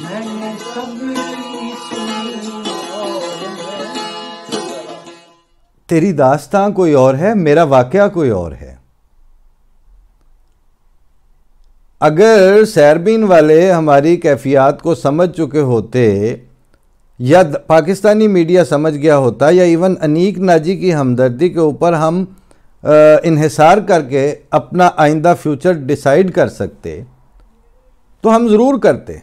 मैंने सबकी सुनी और तेरी दास्तां कोई और है, मेरा वाकया कोई और है। अगर सैरबीन वाले हमारी कैफियत को समझ चुके होते, या पाकिस्तानी मीडिया समझ गया होता, या इवन अनीक नाजी की हमदर्दी के ऊपर हम इन्हिसार करके अपना आइंदा फ्यूचर डिसाइड कर सकते, तो हम ज़रूर करते।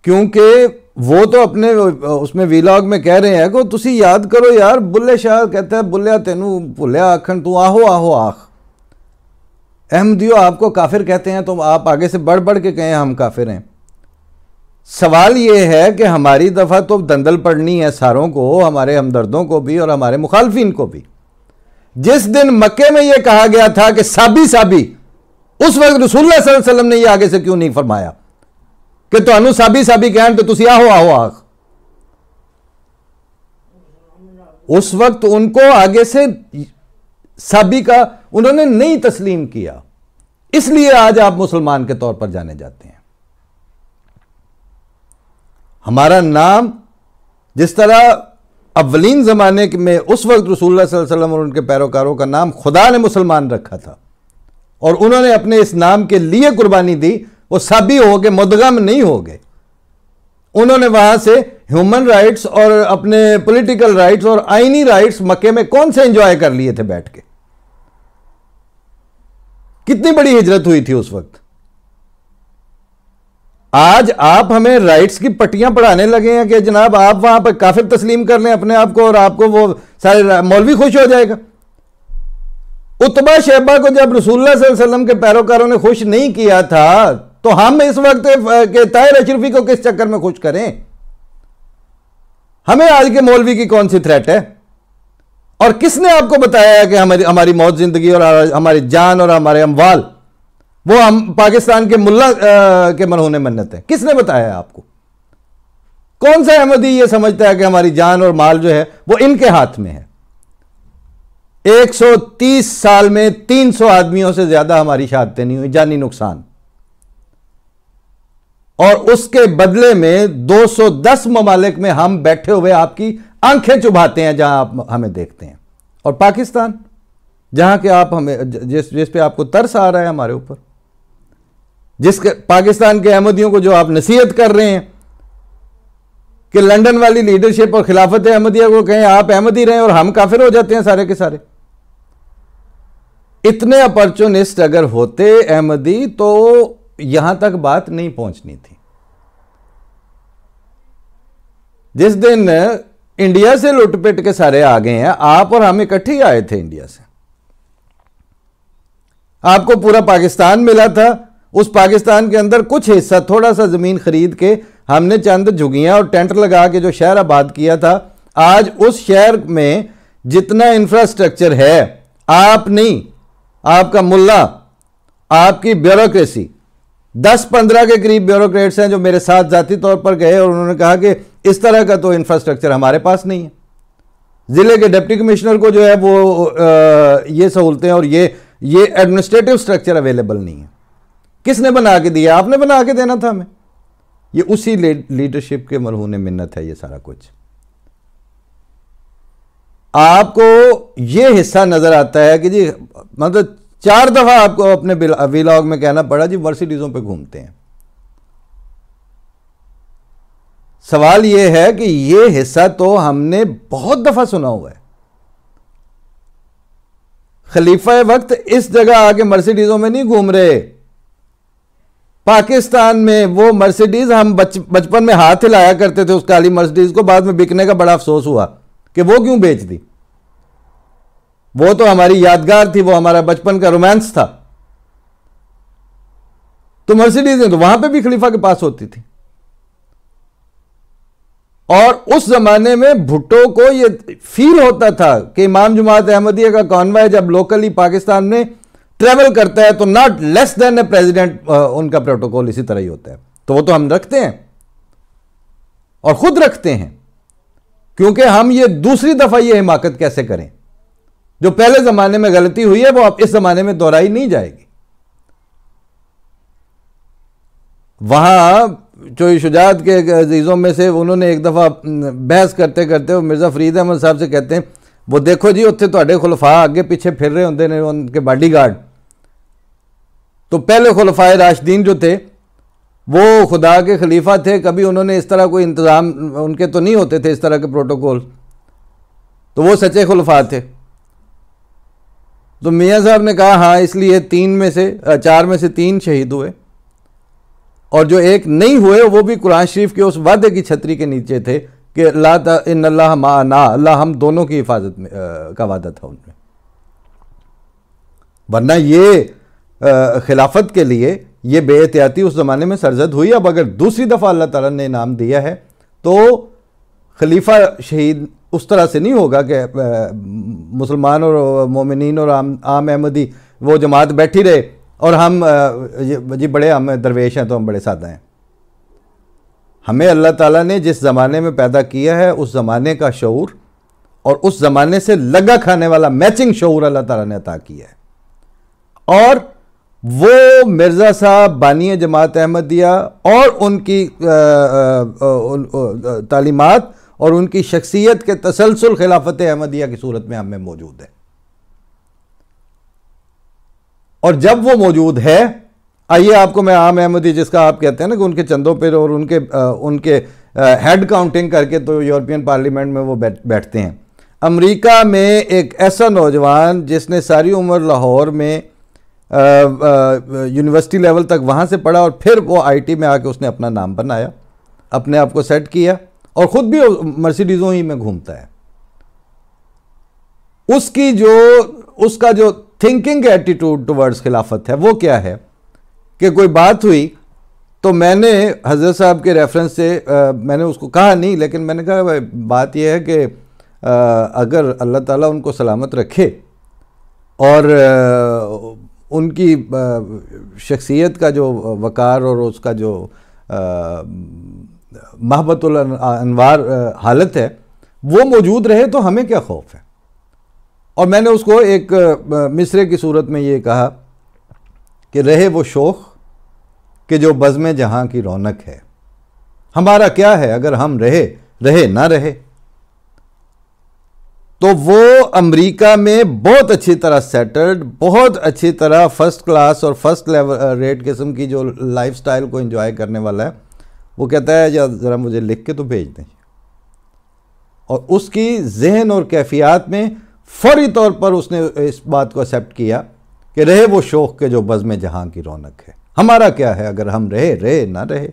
क्योंकि वो तो अपने उसमें वीलॉग में कह रहे हैं कि तुसी याद करो यार, बुल्ले शाह कहता है बुल्लिया तेनू भुलिया आखन तू आहो आहो आख। अहमदियो आपको काफिर कहते हैं तो आप आगे से बढ़ बढ़ के कहें हम काफिर हैं। सवाल ये है कि हमारी दफ़ा तो दंदल पड़नी है सारों को, हमारे हमदर्दों को भी और हमारे मुखालफिन को भी। जिस दिन मक्के में यह कहा गया था कि साबी साबी, उस वक्त रसूलुल्लाह सल्लल्लाहु अलैहि वसल्लम ने यह आगे से क्यों नहीं फरमाया कि तुहानू साबी साबी कहन तो तुसी आहो आहो आख। उस वक्त उनको आगे से साबी का उन्होंने नहीं तस्लीम किया, इसलिए आज आप मुसलमान के तौर पर जाने जाते हैं। हमारा नाम जिस तरह अव्वलीन ज़माने में उस वक्त रसूलुल्लाह सल्लल्लाहु अलैहि वसल्लम और उनके पैरोकारों का नाम खुदा ने मुसलमान रखा था और उन्होंने अपने इस नाम के लिए कुर्बानी दी, वो साबी हो गए, मुदगम नहीं हो गए। उन्होंने वहां से ह्यूमन राइट्स और अपने पॉलिटिकल राइट्स और आईनी राइट्स मक्के में कौन से एंजॉय कर लिए थे बैठ के। कितनी बड़ी हिजरत हुई थी उस वक्त। आज आप हमें राइट्स की पट्टियां पढ़ाने लगे हैं कि जनाब आप वहां पर काफिर तस्लीम कर लें अपने आप को और आपको वो सारे मौलवी खुश हो जाएगा। उतबा शैबा को जब रसूलुल्लाह सल्लल्लाहु अलैहि वसल्लम के पैरोकारों ने खुश नहीं किया था तो हम इस वक्त के ताहिर अशरफी को किस चक्कर में खुश करें। हमें आज के मौलवी की कौन सी थ्रेट है और किसने आपको बताया कि हमारी मौत जिंदगी और हमारी जान और हमारे अमवाल वो हम पाकिस्तान के मुल्ला के मरहूने मन्नत है। किसने बताया आपको? कौन सा अहमदी ये समझता है कि हमारी जान और माल जो है वो इनके हाथ में है? 130 साल में 300 आदमियों से ज्यादा हमारी शहादतें नहीं हुई, जानी नुकसान, और उसके बदले में 210 ममालिक में हम बैठे हुए आपकी आंखें चुभाते हैं जहां आप हमें देखते हैं। और पाकिस्तान जहां के आप हमें जिस पे आपको तरस आ रहा है हमारे ऊपर, जिसके पाकिस्तान के अहमदियों को जो आप नसीहत कर रहे हैं कि लंदन वाली लीडरशिप और खिलाफत अहमदिया को कहें आप अहमदी रहें और हम काफिर हो जाते हैं सारे के सारे। इतने अपॉर्चुनिस्ट अगर होते अहमदी तो यहां तक बात नहीं पहुंचनी थी। जिस दिन इंडिया से लुटपिट के सारे आ गए हैं, आप और हम इकट्ठे ही आए थे इंडिया से, आपको पूरा पाकिस्तान मिला था। उस पाकिस्तान के अंदर कुछ हिस्सा थोड़ा सा जमीन खरीद के हमने चंद झुग्गियां और टेंट लगा के जो शहर आबाद किया था, आज उस शहर में जितना इंफ्रास्ट्रक्चर है, आप नहीं, आपका मुल्ला, आपकी ब्यूरोक्रेसी, 10-15 के करीब ब्यूरोक्रेट्स हैं जो मेरे साथ जाती तौर पर गए और उन्होंने कहा कि इस तरह का तो इंफ्रास्ट्रक्चर हमारे पास नहीं है। जिले के डिप्टी कमिश्नर को जो है वो ये सहूलतें और ये एडमिनिस्ट्रेटिव स्ट्रक्चर अवेलेबल नहीं है। किसने बना के दिया? आपने बना के देना था हमें। ये उसी लीडरशिप के मरहूने मिन्नत है ये सारा कुछ। आपको ये हिस्सा नजर आता है कि जी मतलब 4 दफा आपको अपने वीलॉग में कहना पड़ा जी मर्सिडीजों पे घूमते हैं। सवाल यह है कि यह हिस्सा तो हमने बहुत दफा सुना हुआ है। खलीफा वक्त इस जगह आके मर्सिडीजों में नहीं घूम रहे। पाकिस्तान में वो मर्सिडीज हम बचपन में हाथ हिलाया करते थे उस काली मर्सिडीज को, बाद में बिकने का बड़ा अफसोस हुआ कि वो क्यों बेच दी। वो तो हमारी यादगार थी, वो हमारा बचपन का रोमांस था। तो मर्सिडीज तो वहां पे भी खलीफा के पास होती थी। और उस जमाने में भुट्टो को ये फील होता था कि इमाम जमात अहमदिया का कॉन्वॉय जब लोकली पाकिस्तान में ट्रेवल करता है तो not less than A president, उनका प्रोटोकॉल इसी तरह ही होता है। तो वो तो हम रखते हैं और खुद रखते हैं, क्योंकि हम ये दूसरी दफा ये हिमाकत कैसे करें। जो पहले जमाने में गलती हुई है वो अब इस जमाने में दोहराई नहीं जाएगी। वहाँ जो शुजात के अजीज़ों में से उन्होंने एक दफ़ा बहस करते करते वो मिर्ज़ा फरीद अहमद साहब से कहते हैं, वो देखो जी उत्थे तुहाडे खुलफा आगे पीछे फिर रहे होंगे ने उनके बॉडीगार्ड। तो पहले खुलफाए राशिदीन जो थे वो खुदा के खलीफा थे, कभी उन्होंने इस तरह कोई इंतज़ाम उनके तो नहीं होते थे इस तरह के प्रोटोकॉल, तो वो सच्चे खुलफा थे। तो मियाँ साहब ने कहा हाँ, इसलिए 4 में से 3 शहीद हुए और जो एक नहीं हुए वो भी कुरान शरीफ के उस वादे की छतरी के नीचे थे कि इन्नल्लाह माअना, अल्लाह हम दोनों की हिफाजत में का वादा था उनमें। वरना ये खिलाफत के लिए ये बेएहतियाती उस ज़माने में सरजद हुई। अब अगर दूसरी दफ़ा अल्लाह ताला ने इनाम दिया है तो खलीफा शहीद उस तरह से नहीं होगा कि मुसलमान और मोमिनीन और आम अहमदी वो जमात बैठी रहे और हम जी बड़े हम दरवेश हैं तो हम बड़े सादा हैं। हमें अल्लाह ताला ने जिस ज़माने में पैदा किया है उस ज़माने का शऊर और उस ज़माने से लगा खाने वाला मैचिंग शऊर अल्लाह ताला ने अता किया है। और वो मिर्ज़ा साहब बानी जमात अहमदिया और उनकी तालीमात और उनकी शख्सियत के तसलसल खिलाफत अहमदिया की सूरत में हमें मौजूद है। और जब वो मौजूद है, आइए आपको मैं आम अहमदी जिसका आप कहते हैं ना कि उनके चंदों पर और उनके हेड काउंटिंग करके तो यूरोपियन पार्लियामेंट में वो बैठते हैं। अमेरिका में एक ऐसा नौजवान जिसने सारी उम्र लाहौर में यूनिवर्सिटी लेवल तक वहाँ से पढ़ा और फिर वो आईटी में आके उसने अपना नाम बनाया, अपने आप को सेट किया और ख़ुद भी मर्सिडीज़ों ही में घूमता है। उसका जो थिंकिंग एटीट्यूड टुवर्ड्स खिलाफत है वो क्या है कि कोई बात हुई तो मैंने हज़रत साहब के रेफरेंस से मैंने उसको कहा नहीं, लेकिन मैंने कहा बात यह है कि अगर अल्लाह ताला उनको सलामत रखे और उनकी शख्सियत का जो वक़ार और उसका जो महबतुल अनवार हालत है वो मौजूद रहे तो हमें क्या खौफ है। और मैंने उसको एक मिसरे की सूरत में ये कहा कि रहे वो शोख कि जो बज़्म जहां की रौनक है, हमारा क्या है अगर हम रहे ना रहे। तो वो अमेरिका में बहुत अच्छी तरह सेटल्ड, बहुत अच्छी तरह फर्स्ट क्लास और फर्स्ट लेवल रेट किस्म की जो लाइफस्टाइल को एंजॉय करने वाला है। वो कहता है ज़रा मुझे लिख के तो भेज दें, और उसकी जहन और कैफियत में फौरी तौर पर उसने इस बात को एक्सेप्ट किया कि रहे वो शौक़ के जो बज़्म जहां की रौनक है, हमारा क्या है अगर हम रहे ना रहे।